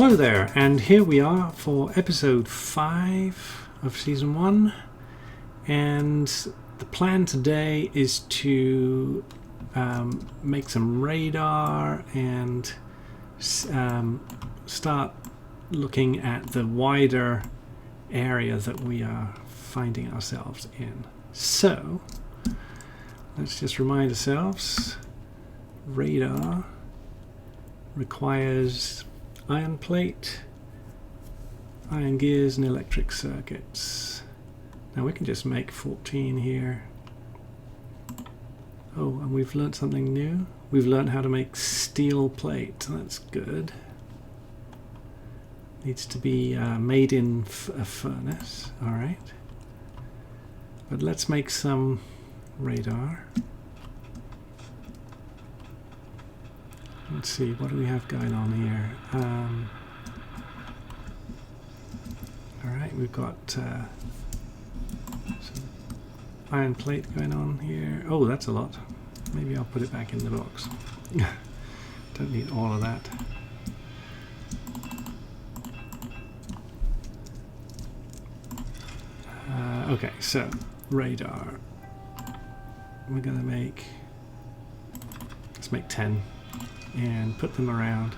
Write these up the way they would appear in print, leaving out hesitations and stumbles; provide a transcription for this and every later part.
Hello there, and here we are for episode 5 of season 1, and the plan today is to make some radar and start looking at the wider area that we are finding ourselves in. So let's just remind ourselves, radar requires iron plate, iron gears and electric circuits. Now we can just make 14 here. Oh, and we've learned something new. We've learned how to make steel plate. That's good. Needs to be made in a furnace. Alright. But let's make some radar. Let's see, what do we have going on here? Alright, we've got some iron plate going on here. Oh, that's a lot. Maybe I'll put it back in the box. Don't need all of that. Okay, so radar. We're going to make, let's make 10. And put them around.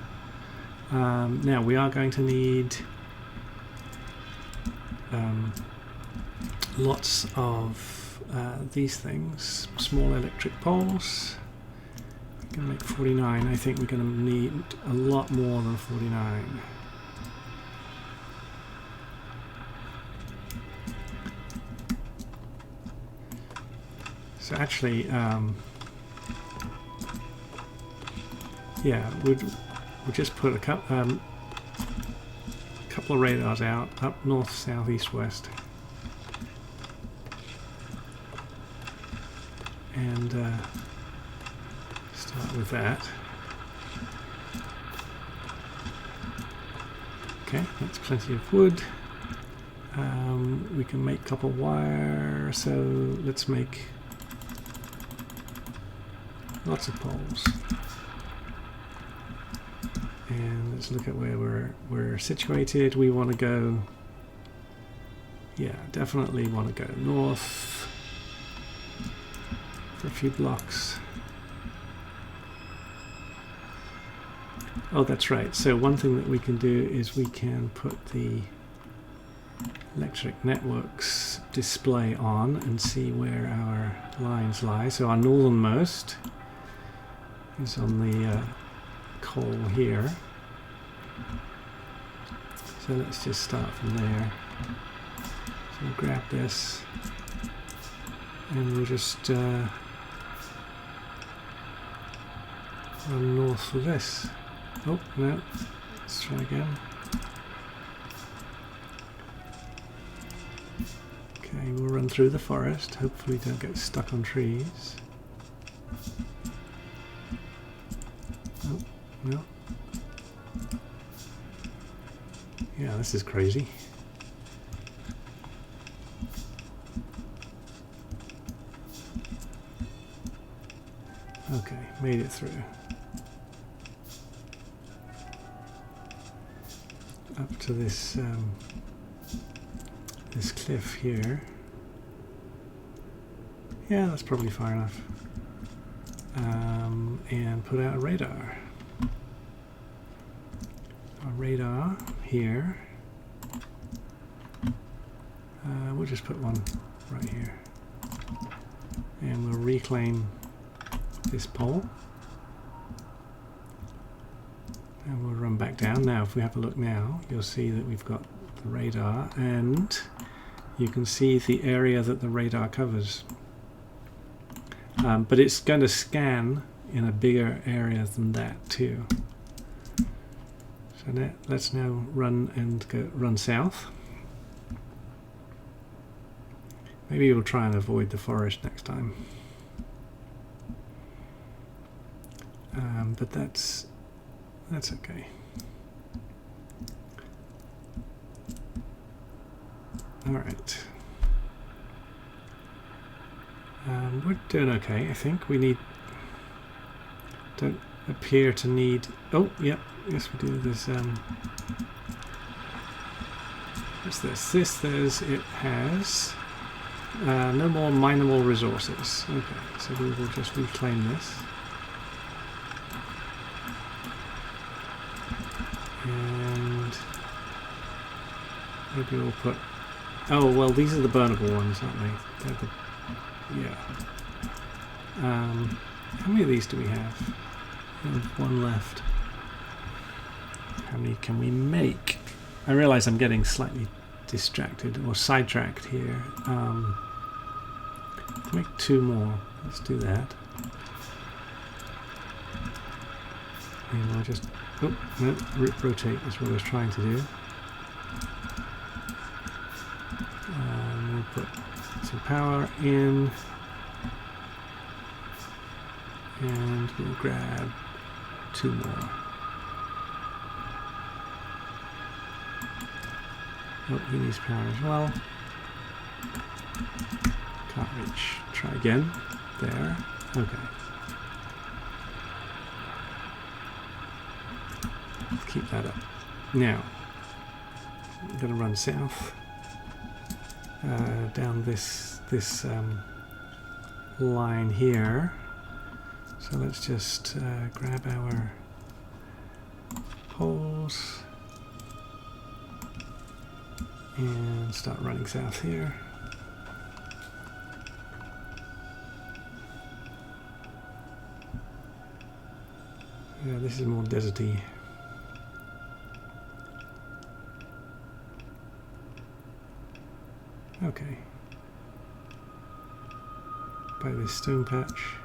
Now we are going to need lots of these things, small electric poles. We're going to make 49. I think we're going to need a lot more than 49. So actually, yeah, we'll just put a couple of radars out, up north, south, east, west. And start with that. Okay, that's plenty of wood. We can make copper wire, so let's make lots of poles. And let's look at where we're situated. We want to go, yeah, definitely want to go north for a few blocks. Oh, that's right. So one thing that we can do is we can put the electric networks display on and see where our lines lie. So our northernmost is on the coal here. So let's just start from there. So we'll grab this and we'll just run north for this. Oh no, let's try again. Okay, we'll run through the forest. Hopefully don't get stuck on trees. Oh, no. Yeah, this is crazy. Okay, made it through. Up to this this cliff here. Yeah, that's probably far enough. And put out a radar. A radar here. We'll just put one right here. And we'll reclaim this pole. And we'll run back down. Now, if we have a look now, you'll see that we've got the radar, and you can see the area that the radar covers. But it's going to scan in a bigger area than that too. So let's now run south. Maybe we'll try and avoid the forest next time. But that's okay. All right. We're doing okay, I think. We need appear to need... Oh, yep, yes we do. There's what's this? It has no more mineable resources. Okay, so we will just reclaim this. And maybe we'll put... Oh, well, these are the burnable ones, aren't they? They're the... Yeah. How many of these do we have? We have one left. How many can we make? I realize I'm getting slightly distracted or sidetracked here. Make 2 more. Let's do that. And I'll just... Oh, no, rotate is what I was trying to do. We'll put some power in. And we'll grab 2 more. Oh, he needs power as well. Can't reach. Try again. There. Okay. Keep that up. Now, I'm going to run south down this line here. So let's just grab our poles and start running south here. Yeah, this is more deserty. Okay. By this stone patch.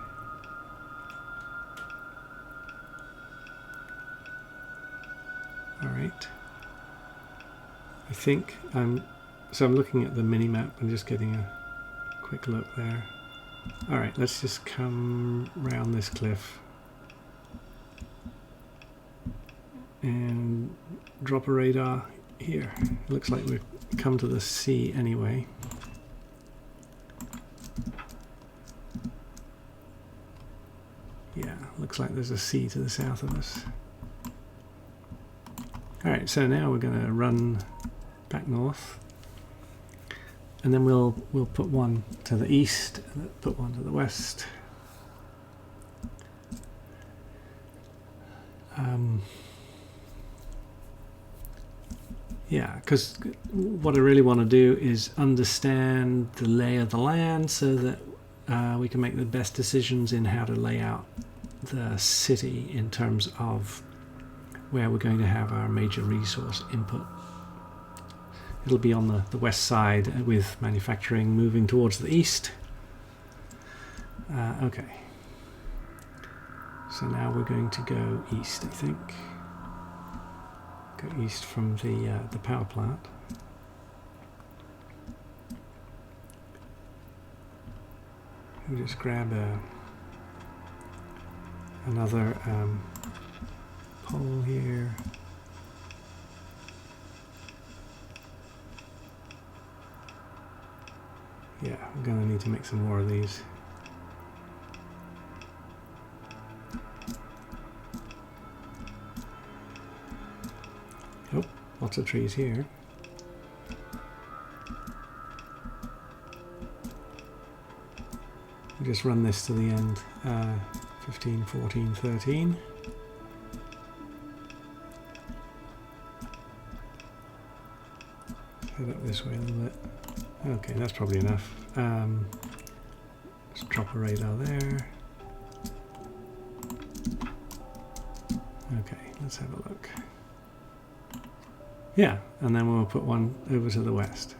Alright. I think I'm looking at the mini-map and just getting a quick look there. Alright, let's just come round this cliff and drop a radar here. It looks like we've come to the sea anyway. Yeah, looks like there's a sea to the south of us. Alright, so now we're going to run back north, and then we'll put one to the east, and put one to the west. Yeah, because what I really want to do is understand the lay of the land so that we can make the best decisions in how to lay out the city in terms of where we're going to have our major resource input. It'll be on the west side with manufacturing moving towards the east. Okay. So now we're going to go east, I think. Go east from the power plant. We'll just grab another pole here. Yeah, I'm going to need to make some more of these. Oh, lots of trees here. We'll just run this to the end. 15, 14, 13. Head up this way a little bit. Okay, that's probably enough. Let's drop a radar there. Okay, let's have a look. Yeah, and then we'll put one over to the west.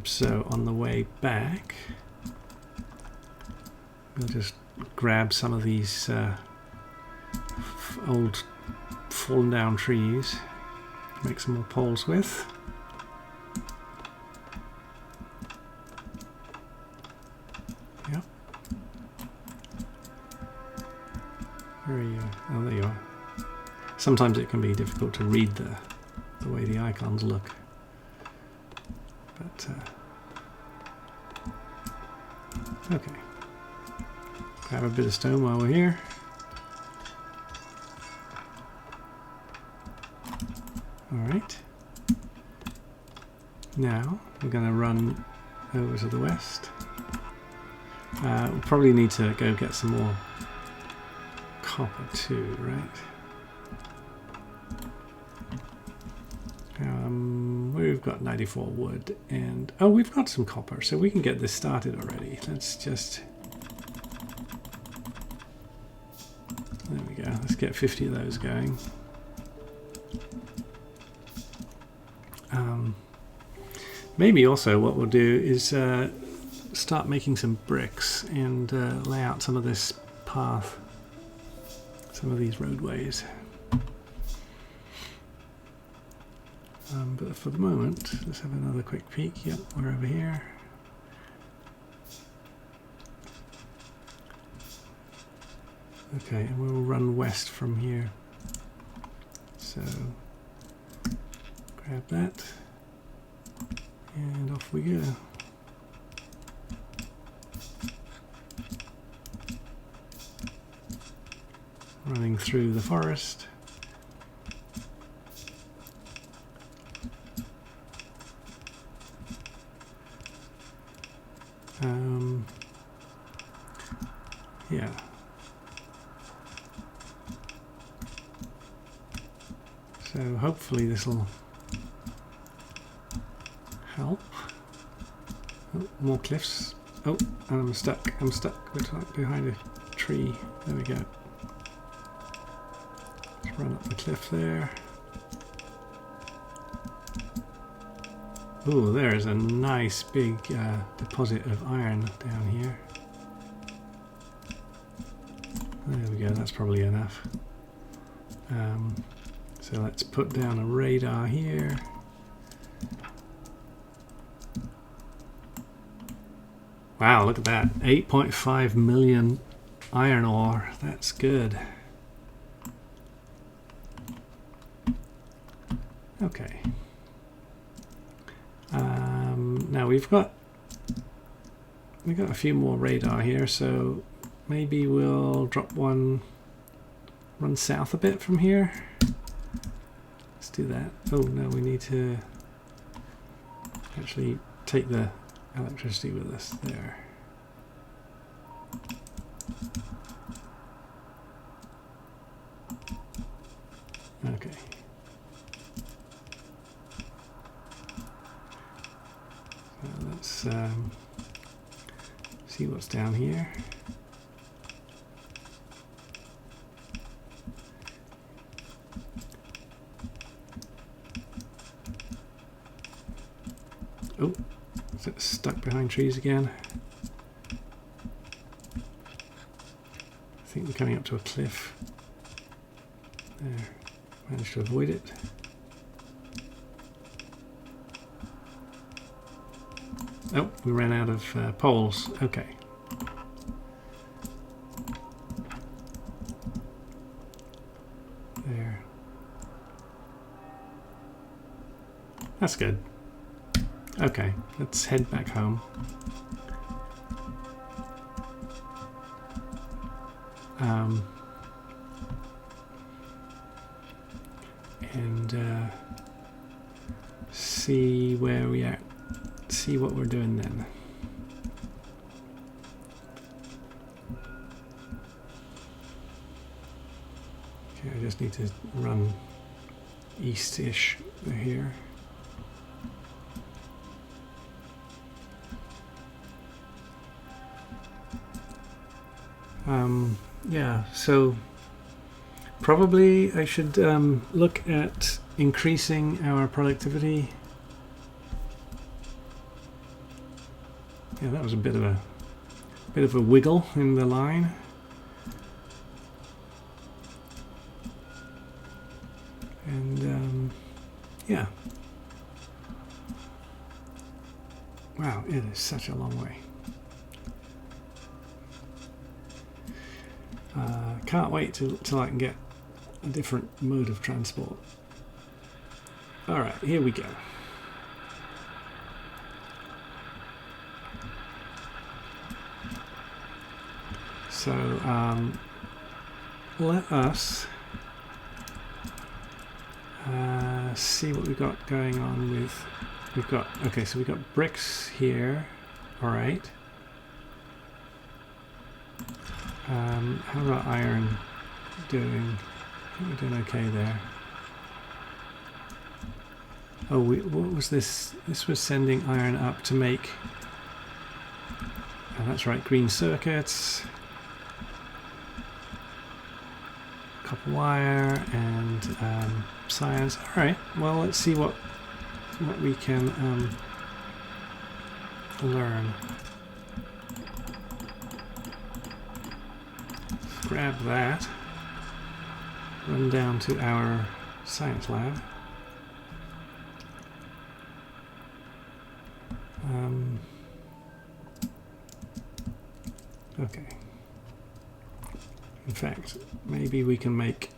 So on the way back, we'll just grab some of these old fallen down trees, make some more poles with. Yep. Where are you? Oh, there you are. Sometimes it can be difficult to read the way the icons look. But, okay. Grab a bit of stone while we're here. Now we're going to run over to the west. We'll probably need to go get some more copper too, right? We've got 94 wood and oh, we've got some copper, so we can get this started already. Let's just, there we go, let's get 50 of those going. Maybe also what we'll do is start making some bricks and lay out some of this path, some of these roadways. But for the moment, let's have another quick peek. Yep, we're over here. Okay, and we'll run west from here. So, grab that, and off we go. Running through the forest. Yeah. So hopefully this will help. Oh, more cliffs. Oh, and I'm stuck. I'm stuck. Looks like behind a tree. There we go. Let's run up the cliff there. Oh, there is a nice big deposit of iron down here. There we go, that's probably enough. So let's put down a radar here. Wow, look at that. 8.5 million iron ore. That's good. Okay. Now we've got a few more radar here, so maybe we'll drop one, run south a bit from here. Let's do that. Oh no, we need to actually take the electricity with us there. Okay. Let's see what's down here. Oh, is it stuck behind trees again? I think we're coming up to a cliff. There, managed to avoid it. Oh, we ran out of poles. Okay. There. That's good. Okay, let's head back home. And see where we are. See what we're doing then. Okay, I just need to run east-ish here. Yeah, so probably I should look at increasing our productivity. Yeah, that was a bit of a wiggle in the line. And yeah. Wow, it is such a long way. Can't wait till I can get a different mode of transport. Alright, here we go. So let us see what we've got going on with we've got, okay, so we've got bricks here. All right. How about iron doing? I think we're doing okay there. Oh, what was this? This was sending iron up to make, oh, that's right, green circuits, copper wire, and science. All right, well, let's see what we can learn. Grab that, run down to our science lab. Okay. In fact, maybe we can make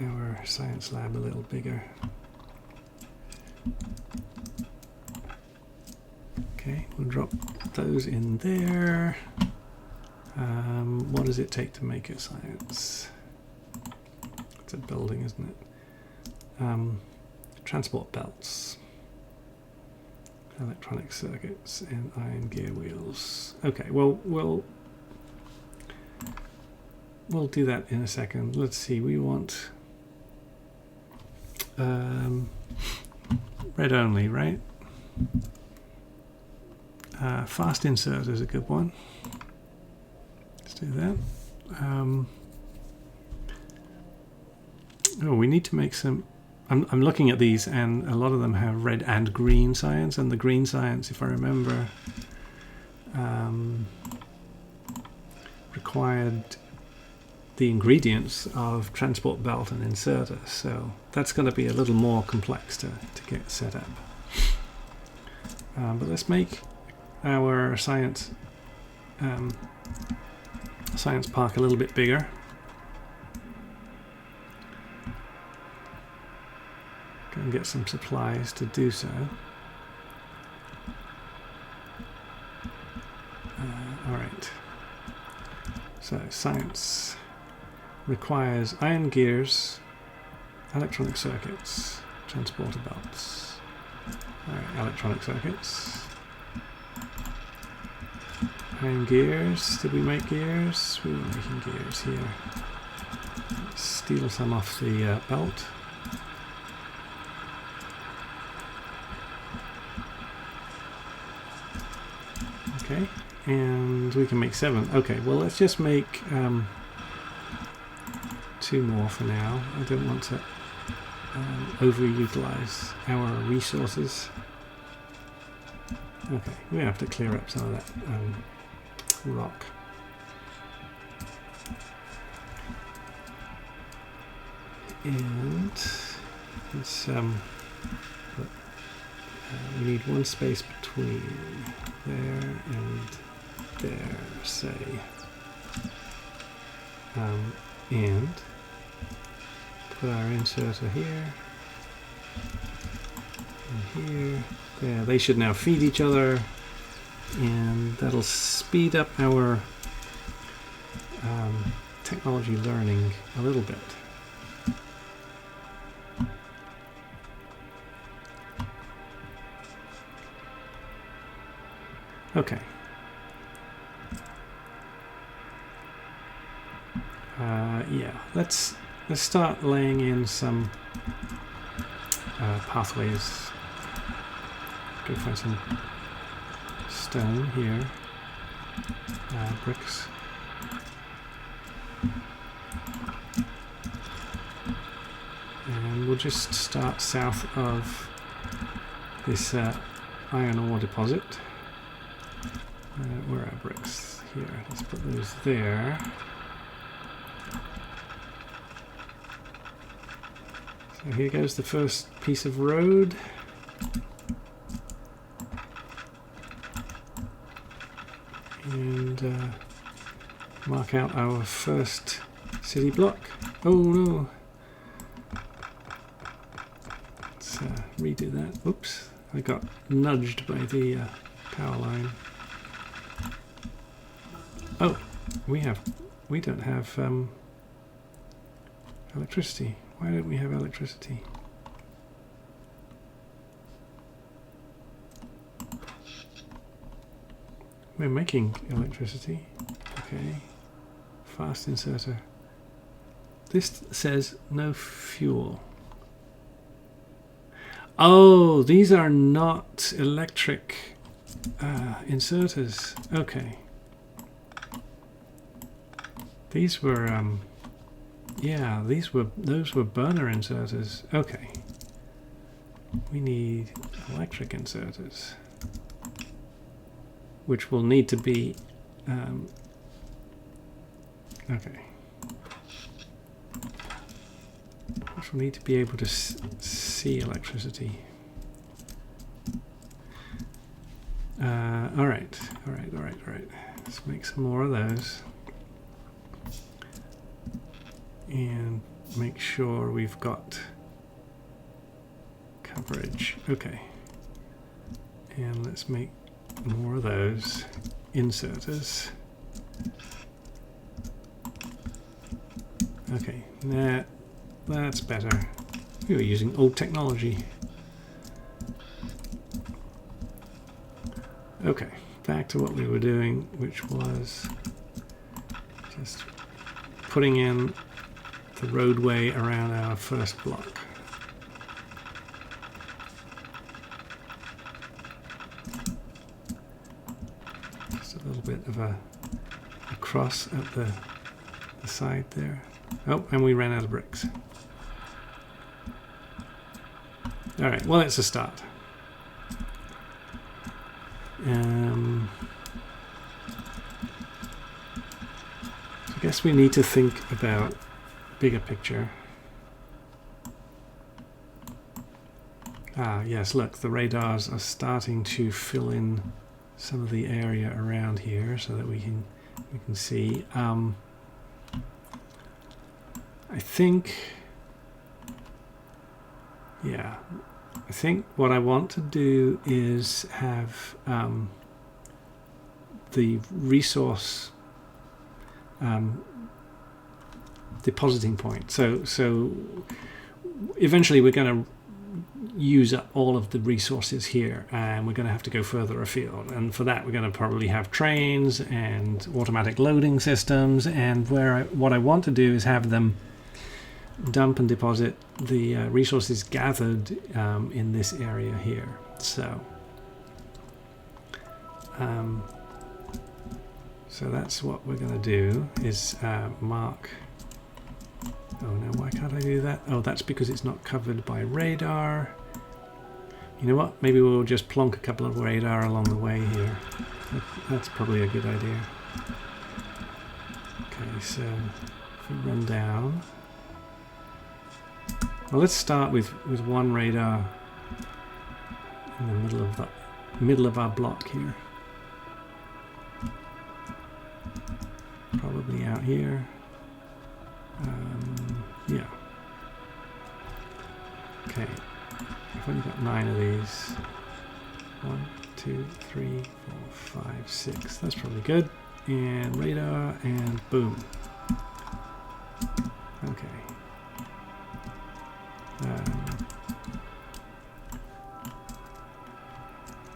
our science lab a little bigger. Okay, we'll drop those in there. What does it take to make a science? It's a building, isn't it? Transport belts, electronic circuits, and iron gear wheels. Okay, well, we'll do that in a second. Let's see, we want red only, right? Fast insert is a good one. Let's do that. Oh, we need to make some. I'm looking at these, and a lot of them have red and green science, and the green science, if I remember, required the ingredients of transport belt and inserter, so that's going to be a little more complex to get set up. But let's make our science park a little bit bigger. Go and get some supplies to do so. Alright. So science requires iron gears, electronic circuits, transporter belts. Alright, electronic circuits. Iron gears. Did we make gears? We were making gears here. Let's steal some off the belt. Okay, and we can make 7. Okay, well, let's just make 2 more for now. I don't want to overutilize our resources. Okay, we have to clear up some of that rock. And let's we need one space between there and there, say. And put our inserter here and here. There, they should now feed each other, and that'll speed up our technology learning a little bit. Okay. Yeah, let's start laying in some pathways. Go find some stone here, bricks. And we'll just start south of this iron ore deposit. Where are bricks? Here, let's put those there. So here goes the first piece of road. And mark out our first city block. Oh no! Let's redo that. Oops, I got nudged by the power line. Oh, we don't have electricity. Why don't we have electricity? We're making electricity. Okay. Fast inserter. This says no fuel. Oh, these are not electric inserters. Okay. These were, yeah, those were burner inserters. Okay. We need electric inserters, which will need to be, okay. Which will need to be able to see electricity. All right. Let's make some more of those. And make sure we've got coverage. Okay. And let's make more of those inserters. Okay, that's better. We were using old technology. Okay, back to what we were doing, which was just putting in the roadway around our first block. Just a little bit of a cross at the side there. Oh, and we ran out of bricks. All right, well, it's a start. I guess we need to think about bigger picture. Ah, yes, look, the radars are starting to fill in some of the area around here so that we can see. I think, yeah, I think what I want to do is have the resource depositing point. So eventually we're going to use up all of the resources here, and we're going to have to go further afield. And for that, we're going to probably have trains and automatic loading systems. And what I want to do is have them dump and deposit the resources gathered in this area here. So that's what we're going to do, is mark. Oh no, why can't I do that? Oh, that's because it's not covered by radar. You know what? Maybe we'll just plonk a couple of radar along the way here. That's probably a good idea. Okay, so if we run down. Well, let's start with one radar in the middle of our block here. Probably out here. Yeah. Okay. I've only got 9 of these. 1, 2, 3, 4, 5, 6. That's probably good. And radar, and boom. Okay.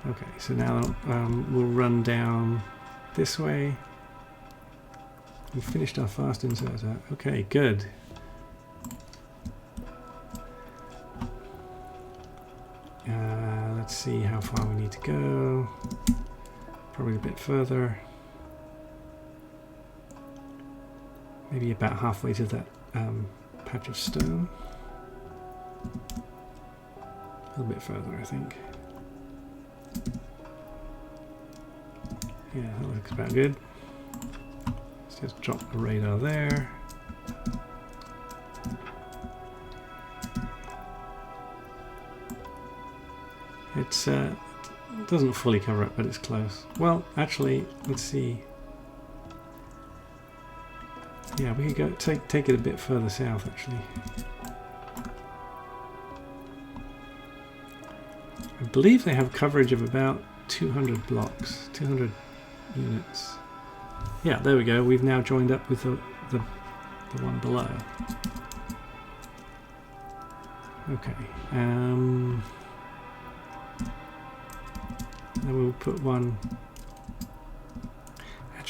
Okay, so now we'll run down this way. We finished our fast inserter. Okay, good. Let's see how far we need to go. Probably a bit further. Maybe about halfway to that patch of stone. A little bit further, I think. Yeah, that looks about good. Let's just drop the radar there. It doesn't fully cover it, but it's close. Well, actually, let's see. Yeah, we could go take it a bit further south, actually. I believe they have coverage of about 200 blocks, 200 units. Yeah, there we go. We've now joined up with the one below. Okay. Then we'll put one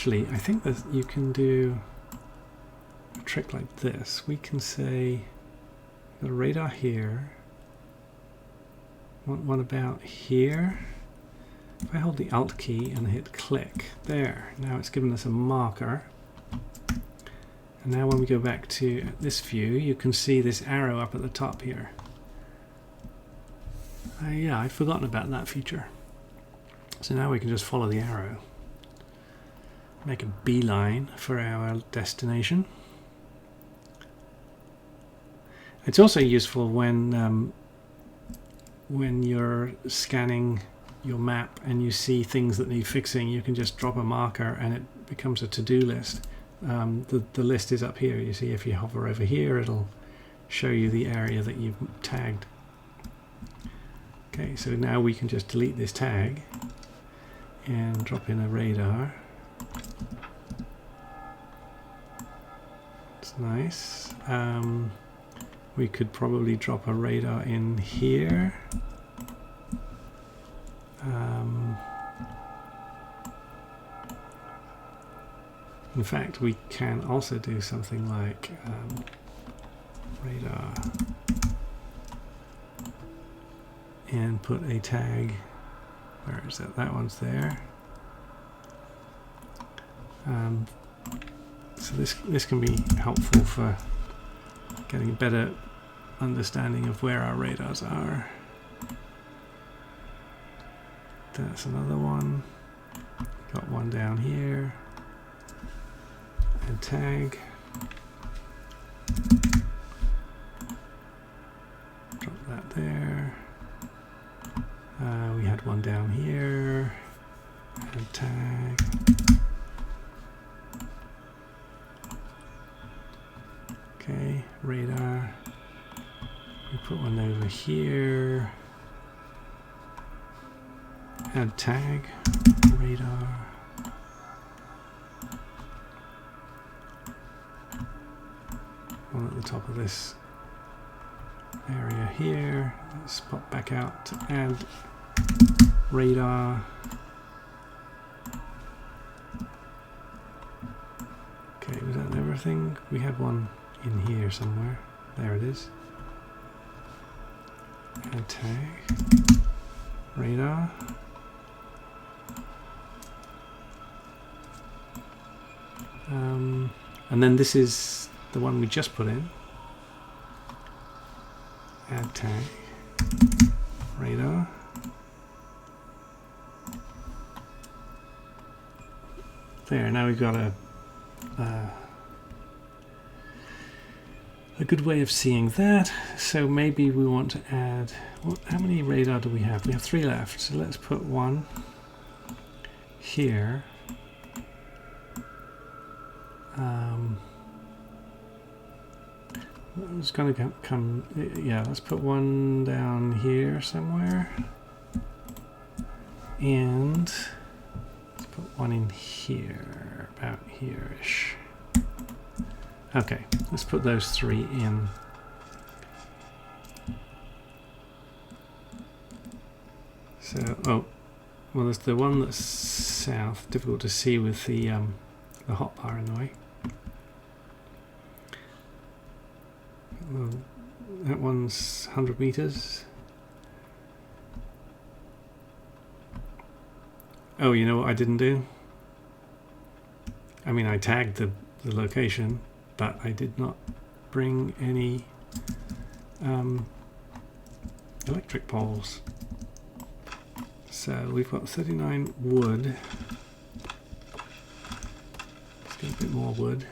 actually, I think that you can do a trick like this. We can say, got a radar here, want one about here. If I hold the Alt key and hit click, there, now it's given us a marker. And now when we go back to this view, you can see this arrow up at the top here. Yeah, I'd forgotten about that feature. So now we can just follow the arrow. Make a beeline for our destination. It's also useful when you're scanning your map and you see things that need fixing. You can just drop a marker and it becomes a to-do list. The list is up here. You see, if you hover over here, it'll show you the area that you've tagged. Okay, so now we can just delete this tag and drop in a radar. It's nice. We could probably drop a radar in here. In fact, we can also do something like radar and put a tag. Where is that? That one's there. So this can be helpful for getting a better understanding of where our radars are. That's another one. Got one down here. And tag. Drop that there. We had one down here. And tag. Okay, radar. We put one over here. Add tag, radar. One at the top of this area here. Let's pop back out to add radar. Okay, was that everything? We had one in here somewhere. There it is. Add tag, radar. And then this is the one we just put in. Add tag, radar. There, now we've got a good way of seeing that. So maybe we want to add, how many radar do we have? We have 3 left, so let's put one here. It's going to come, yeah, let's put one down here somewhere. And let's put one in here, about here-ish. Okay, let's put those 3 in. So, oh, well, there's the one that's south, difficult to see with the hotbar in the way. Well, that one's 100 meters. Oh, you know what I didn't do? I mean, I tagged the location, but I did not bring any electric poles. So we've got 39 wood. Let's get a bit more wood.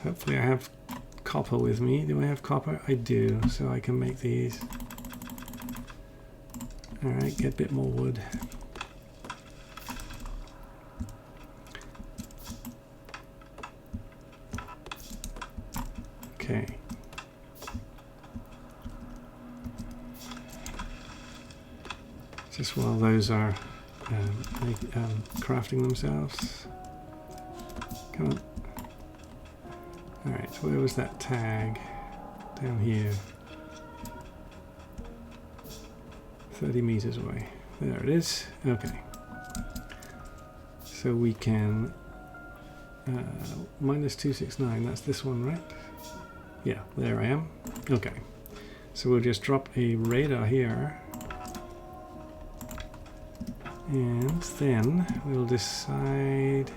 Hopefully I have copper with me. Do I have copper? I do, so I can make these. Alright, get a bit more wood. Okay. Just while those are crafting themselves. Come on. Alright, so where was that tag? Down here. 30 meters away. There it is. Okay. So we can minus 269. That's this one, right? Yeah, there I am. Okay. So we'll just drop a radar here. And then we'll decide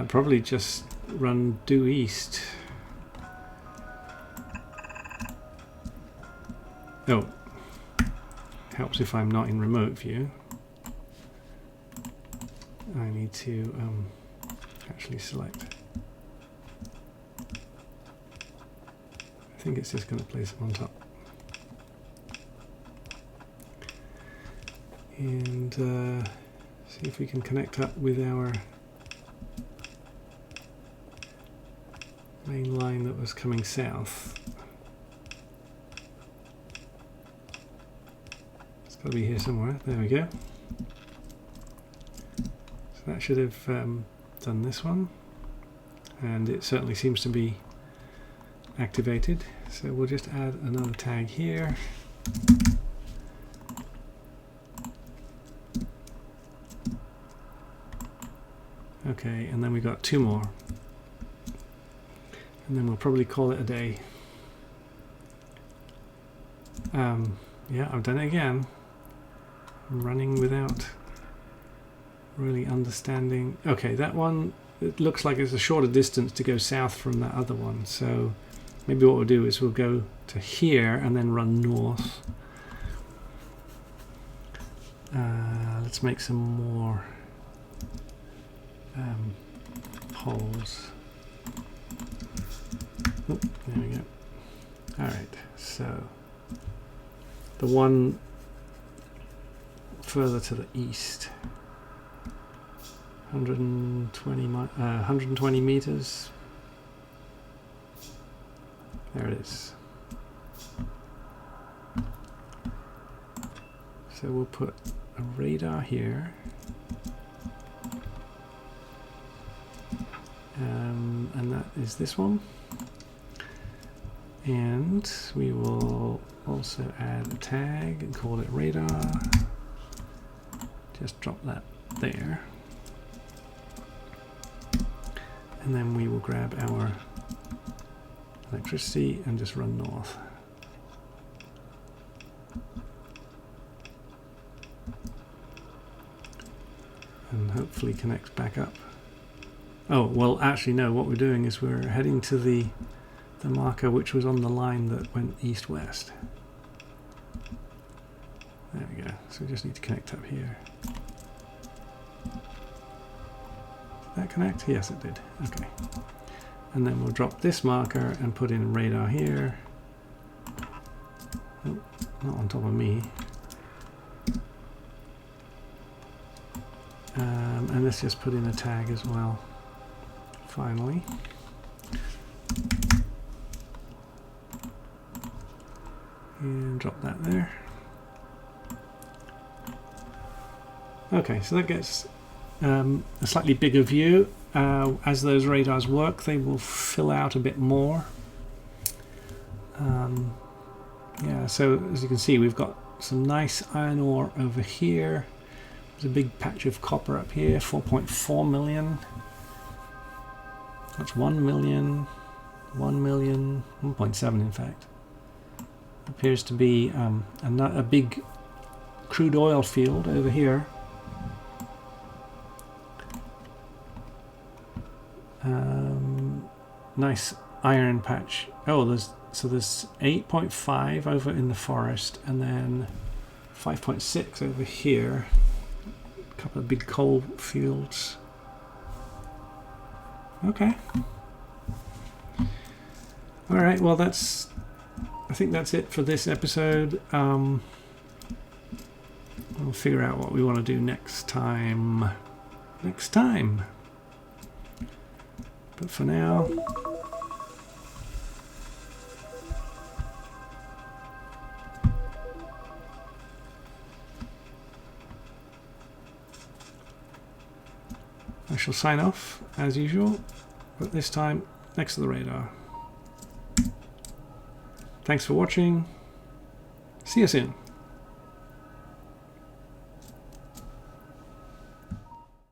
probably just run due east. Oh, helps if I'm not in remote view. I need to actually select. I think it's just going to place them on top. And see if we can connect up with our main line that was coming south. It's got to be here somewhere. There we go. So that should have done this one. And it certainly seems to be activated. So we'll just add another tag here. Okay, and then we got 2 more. And then we'll probably call it a day. Yeah, I've done it again. I'm running without really understanding. Okay, that one, it looks like it's a shorter distance to go south from that other one. So maybe what we'll do is we'll go to here and then run north. Let's make some more poles. Oh, there we go. Alright, so the one further to the east, 120 meters. There it is. So we'll put a radar here. And that is this one. And we will also add a tag and call it radar. Just drop that there. And then we will grab our electricity and just run north. And hopefully connects back up. Oh, well, actually, no, what we're doing is we're heading to the marker which was on the line that went east-west. There we go. So we just need to connect up here. Did that connect? Yes, it did. Okay. And then we'll drop this marker and put in radar here. Oh, not on top of me. And let's just put in a tag as well. Finally. And drop that there. Okay, so that gets a slightly bigger view. As those radars work, they will fill out a bit more. Yeah, so as you can see, we've got some nice iron ore over here. There's a big patch of copper up here, 4.4 million. That's 1 million, 1 million, 1.7 in fact. Appears to be a big crude oil field over here. Nice iron patch. Oh, there's 8.5 over in the forest, and then 5.6 over here. A couple of big coal fields. Okay. All right. Well, I think that's it for this episode. We'll figure out what we want to do next time. But for now, I shall sign off as usual, but this time next to the radar. Thanks for watching. See you soon.